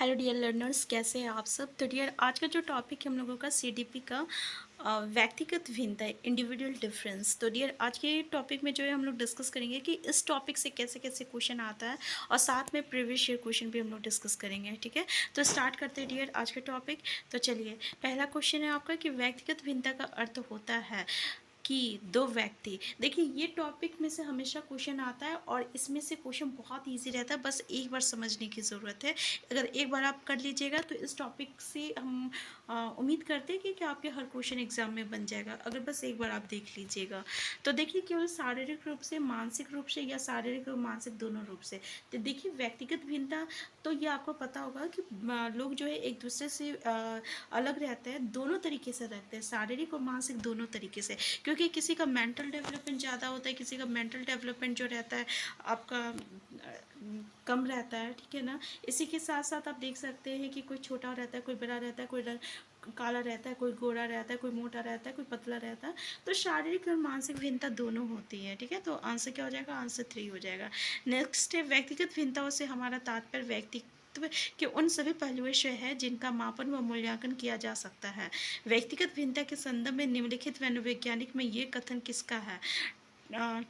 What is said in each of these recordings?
Hello dear learners, कैसे हैं आप सब। तो डियर, आज का जो टॉपिक है हम लोगों का सीडीपी का व्यक्तिगत भिन्नता, इंडिविजुअल डिफरेंस। तो डियर, आज के टॉपिक में जो है हम लोग डिस्कस करेंगे कि इस टॉपिक से कैसे कैसे क्वेश्चन आता है, और साथ में प्रीवियस ईयर क्वेश्चन भी हम लोग डिस्कस करेंगे। ठीक है, तो स्टार्ट करते हैं डियर आज का टॉपिक। तो चलिए, पहला क्वेश्चन है आपका कि व्यक्तिगत भिन्नता का अर्थ होता है कि दो व्यक्ति। देखिए, ये टॉपिक में से हमेशा क्वेश्चन आता है और इसमें से क्वेश्चन बहुत इजी रहता है, बस एक बार समझने की ज़रूरत है। अगर एक बार आप कर लीजिएगा तो इस टॉपिक से हम उम्मीद करते हैं कि आपके हर क्वेश्चन एग्जाम में बन जाएगा, अगर बस एक बार आप देख लीजिएगा। तो देखिए, केवल शारीरिक रूप से, मानसिक रूप से, या शारीरिक और मानसिक दोनों रूप से। तो देखिए, व्यक्तिगत भिन्नता, तो ये आपको पता होगा कि लोग जो है एक दूसरे से अलग रहते हैं, दोनों तरीके से रहते हैं, शारीरिक और मानसिक दोनों तरीके से। क्योंकि किसी का मेंटल डेवलपमेंट ज़्यादा होता है, किसी का मेंटल डेवलपमेंट जो रहता है आपका कम रहता है। ठीक है ना। इसी के साथ साथ आप देख सकते हैं कि कोई छोटा रहता है, कोई बड़ा रहता है, कोई काला रहता है, कोई गोरा रहता है, कोई मोटा रहता है, कोई पतला रहता है। तो शारीरिक और मानसिक भिन्नता दोनों होती है। ठीक है, तो आंसर क्या हो जाएगा? आंसर 3 हो जाएगा। नेक्स्ट है, व्यक्तिगत भिन्नताओं से हमारा तात्पर्य व्यक्तित्व के उन सभी पहलुओं से है जिनका मापन व मूल्यांकन किया जा सकता है। व्यक्तिगत भिन्नता के संदर्भ में निम्नलिखित मनोवैज्ञानिक में ये कथन किसका है?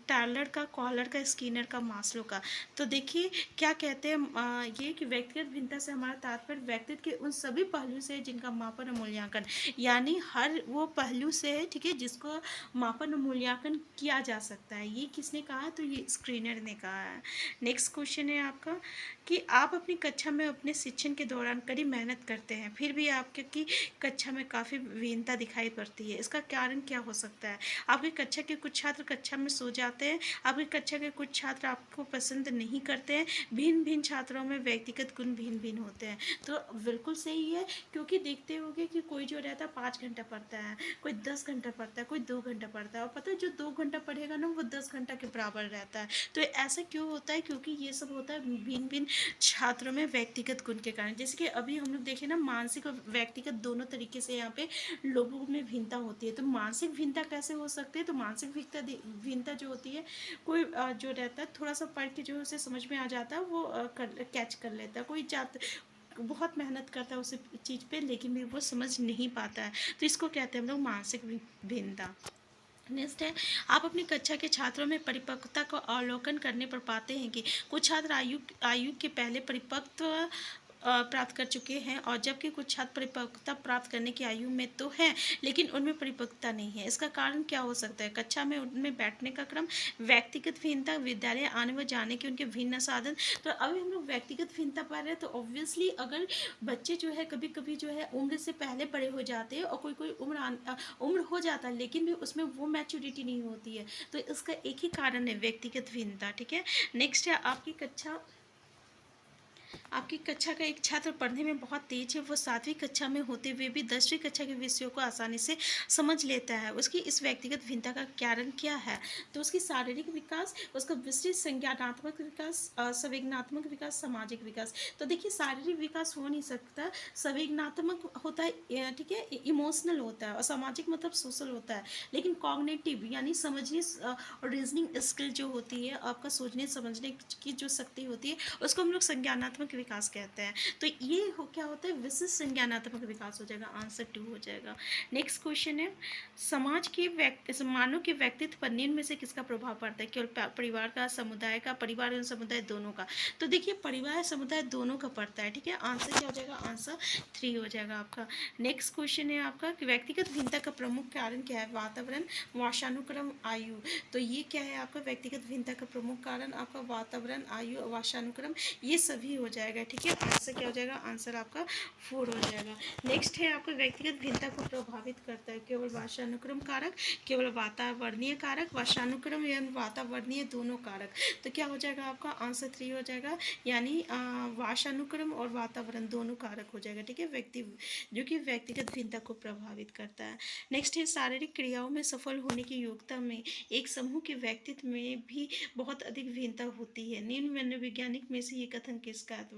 टार्लर का, कॉलर का, स्किनर का, मास्लो का। तो देखिए, क्या कहते हैं ये कि व्यक्तिगत भिन्नता से हमारा तात्पर्य व्यक्तित्व के उन सभी पहलू से है जिनका मापन और मूल्यांकन, यानी हर वो पहलू से है, ठीक है, जिसको मापन और मूल्यांकन किया जा सकता है। ये किसने कहा? तो ये स्क्रीनर ने कहा है। नेक्स्ट क्वेश्चन है आपका कि आप अपनी कक्षा में अपने शिक्षण के दौरान कड़ी मेहनत करते हैं, फिर भी आपकी कक्षा में काफ़ी भिन्नता दिखाई पड़ती है। इसका कारण क्या हो सकता है? आपकी कक्षा के कुछ छात्र कक्षा में सो जाते हैं, आपकी कक्षा के कुछ छात्र आपको पसंद नहीं करते हैं, भिन्न भिन्न छात्रों में व्यक्तिगत गुण भिन्न भिन्न होते हैं। तो बिल्कुल सही है, क्योंकि देखते होंगे कि कोई जो रहता है 5 घंटा पढ़ता है, कोई 10 घंटा पढ़ता है, कोई 2 घंटा पढ़ता है, और पता है जो 2 घंटा पढ़ेगा ना वो 10 घंटा के बराबर रहता है। तो ऐसा क्यों होता है? क्योंकि ये सब होता है भिन्न भिन्न छात्रों में व्यक्तिगत गुण के कारण। जैसे कि अभी हम लोग देखें ना, मानसिक और व्यक्तिगत दोनों तरीके से यहाँ पे लोगों में भिन्नता होती है। तो मानसिक भिन्नता कैसे हो सकती है? तो मानसिक भिन्नता जो होती है, कोई जो रहता है थोड़ा सा पढ़ के जो उसे समझ में आ जाता है वो कैच कर लेता है, कोई बहुत मेहनत करता है उस चीज़ पे, लेकिन भी वो समझ नहीं पाता है। तो इसको कहते हैं हम लोग मानसिक भिन्नता। नेक्स्ट है, आप अपनी कक्षा के छात्रों में परिपक्वता का अवलोकन करने पर पाते हैं कि कुछ छात्र आयु के पहले परिपक्व प्राप्त कर चुके हैं, और जबकि कुछ छात्र परिपक्वता प्राप्त करने की आयु में तो हैं, लेकिन उनमें परिपक्वता नहीं है। इसका कारण क्या हो सकता है? कक्षा में उनमें बैठने का क्रम, व्यक्तिगत भिन्नता, विद्यालय आने व जाने के उनके भिन्न साधन। तो अभी हम लोग व्यक्तिगत भिन्नता पा रहे हैं, तो ऑब्वियसली अगर बच्चे जो है कभी कभी जो है उम्र से पहले बड़े हो जाते हैं, और कोई कोई उम्र हो जाता है, लेकिन भी उसमें वो मैच्योरिटी नहीं होती है। तो इसका एक ही कारण है, व्यक्तिगत भिन्नता। ठीक है। नेक्स्ट है, आपकी कक्षा का एक छात्र पढ़ने में बहुत तेज है, वो 7वीं कक्षा में होते हुए भी 10वीं कक्षा के विषयों को आसानी से समझ लेता है। उसकी इस व्यक्तिगत भिन्नता का कारण क्या है? तो उसकी शारीरिक विकास, उसका विस्तृत संज्ञानात्मक विकास, संवेदनात्मक विकास, सामाजिक विकास। तो देखिए, शारीरिक विकास हो नहीं सकता, संवेदनात्मक होता है, ठीक है, इमोशनल होता है, और सामाजिक मतलब सोशल होता है। लेकिन कॉग्निटिव यानी समझने और रीजनिंग स्किल जो होती है, आपका सोचने समझने की जो शक्ति होती है, उसको हम लोग संज्ञानात्मक विकास कहते हैं। तो ये क्या होता है? विशिष्ट संज्ञानात्मक विकास हो जाएगा। आंसर 2 हो जाएगा। नेक्स्ट क्वेश्चन है, समाज के मानव के व्यक्तित्व पर निम्न में से किसका प्रभाव पड़ता है? केवल परिवार का, समुदाय का? परिवार और समुदाय दोनों का? तो देखिए, परिवार समुदाय दोनों का पड़ता है। ठीक है, आंसर क्या हो जाएगा? आंसर 3 हो जाएगा आपका। नेक्स्ट क्वेश्चन है आपका कि व्यक्तिगत भिन्नता का प्रमुख कारण क्या है? वातावरण, वंशानुक्रम, आयु। तो ये क्या है आपका? व्यक्तिगत भिन्नता का प्रमुख कारण आपका वातावरण, आयु, वंशानुक्रम, ये सभी हो जाएगा। ठीक है, आंसर क्या हो जाएगा? आंसर आपका 4 हो जाएगा। नेक्स्ट है आपका, व्यक्तिगत भिन्नता को प्रभावित करता है केवल वंशानुक्रम कारक, केवल वातावरणीय कारक, वंशानुक्रम या वातावरणीय दोनों कारक। तो क्या हो जाएगा आपका? आंसर 3 हो जाएगा, यानी वंशानुक्रम और वातावरण दोनों कारक हो जाएगा। ठीक है, जो कि व्यक्तिगत भिन्नता को प्रभावित करता है। नेक्स्ट है, शारीरिक क्रियाओं में सफल होने की योग्यता में एक समूह के व्यक्तित्व में भी बहुत अधिक भिन्नता होती है। निम्न मनोवैज्ञानिक में से ये कथन किसका है? तो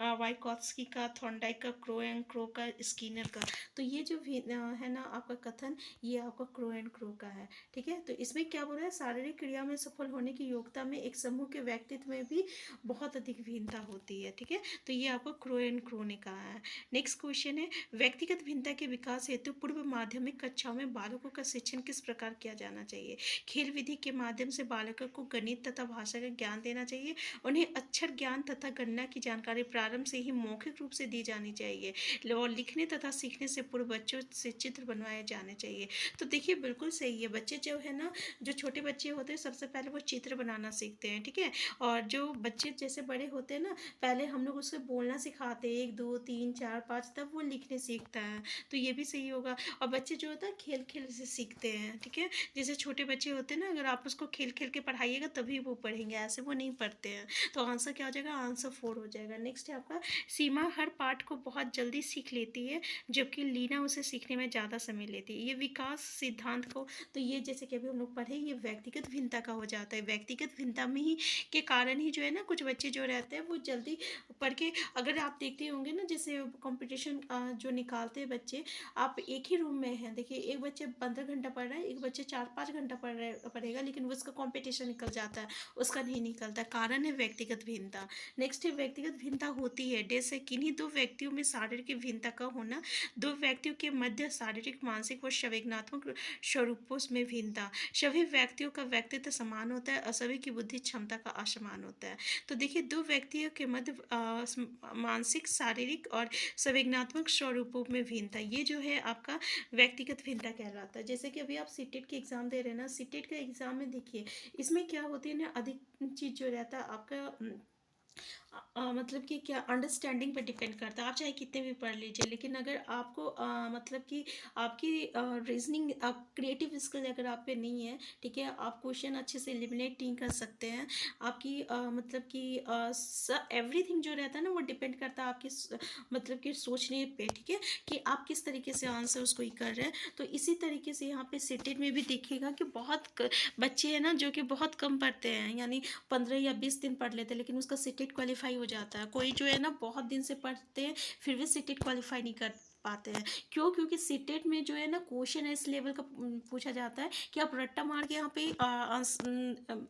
वाइकॉत्स्की का, थॉर्नडाइक का, क्रो एंड क्रो का, स्किनर का। तो ये जो है ना आपका कथन, ये आपका क्रो एंड क्रो का है। ठीक है, तो इसमें क्या बोल रहा है, शारीरिक क्रिया में सफल होने की योग्यता में एक समूह के व्यक्तित्व में भी बहुत अधिक भिन्नता होती है। ठीक है, तो ये आपको क्रो एंड क्रो ने कहा है। नेक्स्ट क्वेश्चन है, व्यक्तिगत भिन्नता के विकास हेतु पूर्व माध्यमिक कक्षाओं में बालकों का शिक्षण किस प्रकार किया जाना चाहिए। खेल विधि के माध्यम से बालकों को गणित तथा भाषा का ज्ञान देना चाहिए। उन्हें अक्षर ज्ञान तथा गणना की जानकारी प्रारंभ से ही मौखिक रूप से दी जानी चाहिए और लिखने तथा सीखने से पूर्व बच्चों से चित्र बनवाए जाने चाहिए। तो देखिए बिल्कुल सही है, बच्चे जो है ना, जो छोटे बच्चे होते हैं सबसे पहले वो चित्र बनाना सीखते हैं। ठीक है, और जो बच्चे जैसे बड़े होते हैं ना, पहले हम लोग उससे बोलना सिखाते हैं, 1 2 3 4 5, तब वो लिखने सीखता है। तो ये भी सही होगा। और बच्चे जो होता है खेल खेल से सीखते हैं। ठीक है, जैसे छोटे बच्चे होते हैं ना, अगर आप उसको खेल खेल के पढ़ाइएगा तभी वो पढ़ेंगे, ऐसे वो नहीं पढ़ते हैं। तो आंसर क्या हो जाएगा, आंसर 4 हो जाएगा। नेक्स्ट है आपका, सीमा हर पाठ को बहुत जल्दी सीख लेती है जबकि लीना उसे सीखने में ज़्यादा समय लेती है। ये विकास सिद्धांत को, तो ये जैसे कि अभी हम लोग पढ़े, ये व्यक्तिगत भिन्नता का हो जाता है। व्यक्तिगत भिन्नता में ही के कारण ही जो है ना, कुछ बच्चे जो रहते हैं वो जल्दी पढ़ के, अगर आप देखते होंगे ना, जैसे कंपटीशन जो निकालते हैं बच्चे, आप एक ही रूम में हैं, देखिए एक बच्चे 15 घंटा पढ़ रहा है, एक बच्चे 4 5 घंटा पढ़ेगा, लेकिन उसका कंपटीशन निकल जाता है, उसका नहीं निकलता। कारण है व्यक्तिगत भिन्नता। नेक्स्ट है, व्यक्तिगत भिन्नता होती है जैसे किन्हीं दो व्यक्तियों में शारीरिक भिन्नता का होना, दो व्यक्तियों के मध्य शारीरिक, मानसिक और संवेदनात्मक स्वरूपों में भिन्नता। सभी व्यक्तियों का व्यक्तित्व समान होता है और सभी की बुद्धि क्षमता का असमान होता है। तो देखिए, दो व्यक्तियों के मध्य मानसिक, शारीरिक और संवेदनात्मक स्वरूपों में भिन्नता, ये जो है आपका व्यक्तिगत भिन्नता कहलाता है। जैसे कि अभी आप सीटेट के एग्जाम दे रहे हैं ना, सीटेट का एग्जाम में देखिए, इसमें क्या होती है ना, अधिक चीज़ जो रहता है आपका मतलब कि क्या, अंडरस्टैंडिंग पे डिपेंड करता है। आप चाहे कितने भी पढ़ लीजिए, लेकिन अगर आपको मतलब कि आपकी रीजनिंग, क्रिएटिव स्किल अगर आप पे नहीं है, ठीक है, आप क्वेश्चन अच्छे से एलिमिनेट नहीं कर सकते हैं। आपकी मतलब कि एवरीथिंग जो रहता है ना, वो डिपेंड करता है आपकी मतलब कि सोचने पे। ठीक है, कि आप किस तरीके से आंसर उसको ही कर रहे हैं। तो इसी तरीके से यहाँ पे सिटेट में भी देखिएगा कि बहुत बच्चे हैं ना जो कि बहुत कम पढ़ते हैं, यानी 15 या 20 दिन पढ़ लेते हैं, लेकिन उसका सीटेट क्वालिफाई हो जाता है। कोई जो है ना बहुत दिन से पढ़ते हैं, फिर भी सीटेट क्वालिफाई नहीं कर पाते हैं। क्यों? क्योंकि सीटेट में जो है ना क्वेश्चन इस लेवल का पूछा जाता है कि आप रट्टा मार के यहाँ पे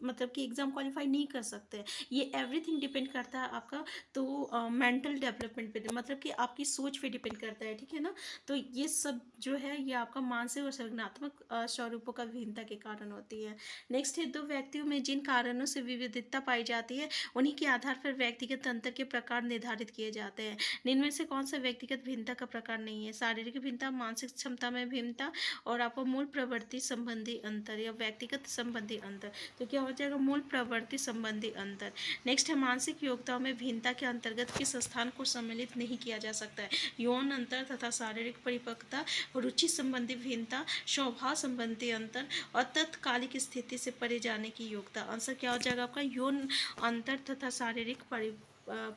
मतलब कि एग्जाम क्वालिफाई नहीं कर सकते। ये एवरीथिंग डिपेंड करता है आपका, तो मेंटल डेवलपमेंट पे, मतलब कि आपकी सोच पे डिपेंड करता है। ठीक है ना, तो ये सब जो है ये आपका मानसिक और संज्ञानात्मक स्वरूपों का भिन्नता के कारण होती है। नेक्स्ट है, दो व्यक्तियों में जिन कारणों से विविधता पाई जाती है उन्हीं के आधार पर व्यक्तिगत अंतर के प्रकार निर्धारित किए जाते हैं। इनमें से कौन सा व्यक्तिगत भिन्नता का प्रकार नहीं है? शारीरिक भिन्नता, मानसिक क्षमता में भिन्नता, और आपको मूल प्रवृत्ति संबंधी अंतर या व्यक्तिगत संबंधी अंतर। तो क्या हो जाएगा? मूल प्रवृत्ति संबंधी अंतर। नेक्स्ट है, मानसिक योग्यताओं में भिन्नता के अंतर्गत किस स्थान को सम्मिलित नहीं किया जा सकता है? यौन अंतर तथा शारीरिक परिपक्वता, रुचि संबंधी भिन्नता, स्वभाव संबंधी अंतर और तत्कालिक स्थिति से परे जाने की योग्यता। आंसर क्या हो जाएगा आपका? यौन अंतर तथा शारीरिक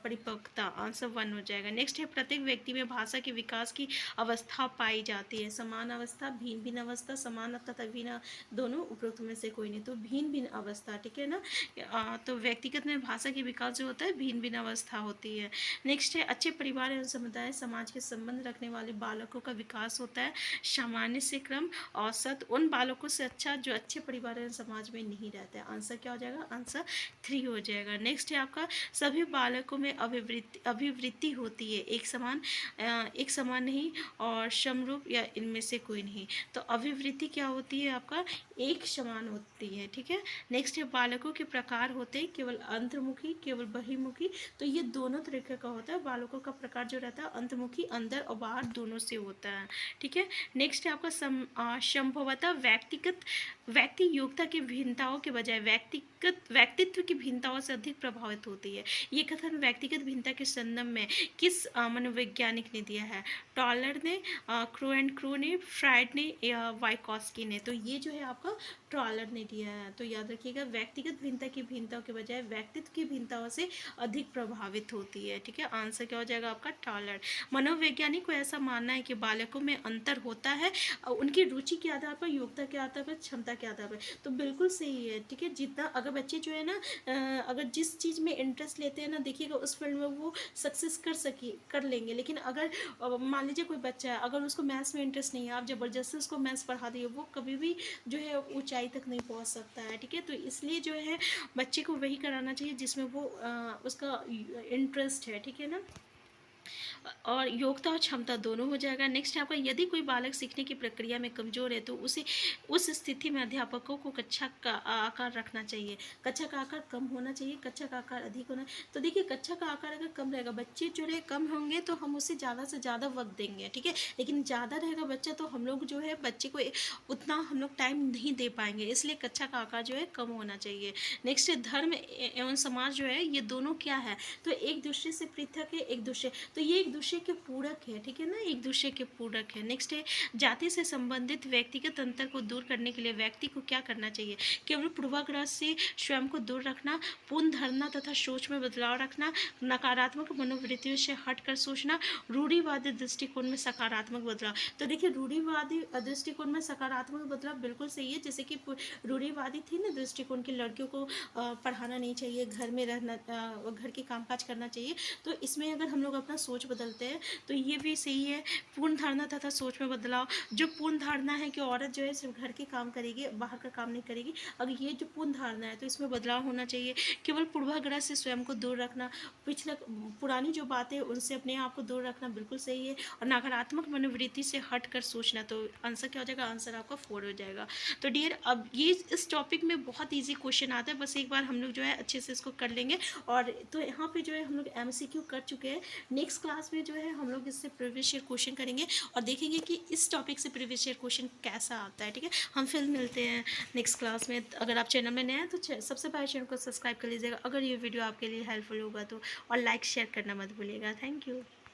परिपक्वता। आंसर 1 हो जाएगा। नेक्स्ट है, प्रत्येक व्यक्ति में भाषा के विकास की अवस्था पाई जाती है। समान अवस्था, भिन्न भिन्न अवस्था, समान तथा भिन्न, दोनों उपरोक्त में से कोई नहीं, तो भिन्न भिन्न अवस्था। ठीक है ना, तो व्यक्तिगत में भाषा के विकास जो होता है भिन्न भिन्न अवस्था होती है। नेक्स्ट है, अच्छे परिवार एवं समुदाय समाज के संबंध रखने वाले बालकों का विकास होता है सामान्य से क्रम औसत उन बालकों से अच्छा जो अच्छे परिवार एवं समाज में नहीं रहते हैं। आंसर क्या हो जाएगा? आंसर 3 हो जाएगा। नेक्स्ट है आपका, सभी बालकों में अभिवृत्ति होती है, एक समान नहीं और समरूप या इनमें से कोई नहीं। तो अभिवृत्ति क्या होती है आपका? एक समान होती है। ठीक है, नेक्स्ट है, बालकों के प्रकार होते हैं केवल अंतर्मुखी, केवल बहिर्मुखी। तो ये दोनों तरीके का होता है। बालकों का प्रकार जो रहता है अंतर्मुखी, अंदर और बाहर दोनों से होता है। ठीक है, नेक्स्ट है आपका संभवतः व्यक्ति योग्यता की भिन्नताओं के बजाय व्यक्तित्व की भिन्नताओं से अधिक प्रभावित होती है। ये कथन व्यक्तिगत भिन्नता के संदर्भ में किस मनोवैज्ञानिक ने दिया है? टॉलर ने, क्रो एंड क्रो ने, फ्राइड ने या वाइकॉस्की ने? तो ये जो है आपका टॉलर ने दिया है। तो याद रखिएगा, व्यक्तिगत भिन्नता की भिन्नताओं के बजाय व्यक्तित्व की भिन्नताओं से अधिक प्रभावित होती है। ठीक है, आंसर क्या हो जाएगा आपका? टॉलर। मनोवैज्ञानिक को ऐसा मानना है कि बालकों में अंतर होता है उनकी रुचि के आधार पर, योग्यता के आधार पर, क्षमता क्या था भाई, तो बिल्कुल सही है, ठीक है। जितना अगर बच्चे जो है ना अगर जिस चीज़ में इंटरेस्ट लेते हैं ना, देखिएगा उस फील्ड में वो सक्सेस कर लेंगे। लेकिन अगर मान लीजिए कोई बच्चा है, अगर उसको मैथ्स में इंटरेस्ट नहीं है, आप ज़बरदस्ती उसको मैथ्स पढ़ा दिए, वो कभी भी जो है ऊंचाई तक नहीं पहुंच सकता है, ठीक है। तो इसलिए जो है बच्चे को वही कराना चाहिए जिसमें वो उसका इंटरेस्ट है, ठीक है ना। और योग्यता और क्षमता दोनों हो जाएगा। नेक्स्ट है आपका, यदि कोई बालक सीखने की प्रक्रिया में कमजोर है तो उसे उस स्थिति में अध्यापकों को कक्षा का आकार रखना चाहिए। कक्षा का आकार कम होना चाहिए, कक्षा का आकार अधिक होना। तो देखिए कक्षा का आकार अगर कम रहेगा, बच्चे जो है कम होंगे तो हम उसे ज़्यादा से ज़्यादा वक्त देंगे, ठीक है। लेकिन ज़्यादा रहेगा बच्चा तो हम लोग जो है बच्चे को उतना हम लोग टाइम नहीं दे पाएंगे, इसलिए कक्षा का आकार जो है कम होना चाहिए। नेक्स्ट है धर्म एवं समाज जो है ये दोनों क्या है, तो एक दूसरे से पृथक है, एक दूसरे, तो ये एक दूसरे के पूरक है, ठीक है ना, एक दूसरे के पूरक है। नेक्स्ट है जाति से संबंधित व्यक्तिगत अंतर को दूर करने के लिए व्यक्ति को क्या करना चाहिए, केवल पूर्वाग्रह से स्वयं को दूर रखना, पूर्ण धारणा तथा सोच में बदलाव रखना, नकारात्मक मनोवृत्तियों से हटकर सोचना, रूढ़िवादी दृष्टिकोण में सकारात्मक बदलाव। तो देखिए रूढ़िवादी दृष्टिकोण में सकारात्मक बदलाव बिल्कुल सही है, जैसे कि रूढ़िवादी थी ना दृष्टिकोण की, लड़कियों को पढ़ाना नहीं चाहिए, घर में रहना, घर के कामकाज करना चाहिए। तो इसमें अगर हम लोग अपना सोच बदलते हैं तो ये भी सही है। पूर्ण धारणा तथा सोच में बदलाव, जो पूर्ण धारणा है कि औरत जो है सिर्फ घर के काम करेगी, बाहर का काम नहीं करेगी, अगर ये जो पूर्ण धारणा है तो इसमें बदलाव होना चाहिए। केवल पूर्वाग्रह से स्वयं को दूर रखना, पिछले पुरानी जो बातें उनसे अपने आप को दूर रखना बिल्कुल सही है। और नकारात्मक मनोवृत्ति से हट कर सोचना, तो आंसर क्या हो जाएगा, आंसर आपका 4 हो जाएगा। तो डियर अब ये इस टॉपिक में बहुत ईजी क्वेश्चन आता है, बस एक बार हम लोग जो है अच्छे से इसको कर लेंगे। और तो यहाँ पे जो है हम लोग MCQ कर चुके हैं। नेक्स्ट क्लास में जो है हम लोग इससे प्रीवियस ईयर क्वेश्चन करेंगे और देखेंगे कि इस टॉपिक से प्रीवियस ईयर क्वेश्चन कैसा आता है, ठीक है। हम फिर मिलते हैं नेक्स्ट क्लास में। अगर आप चैनल में नए हैं तो सबसे पहले चैनल को सब्सक्राइब कर लीजिएगा, अगर ये वीडियो आपके लिए हेल्पफुल होगा तो, और लाइक शेयर करना मत भूलिएगा। Thank you.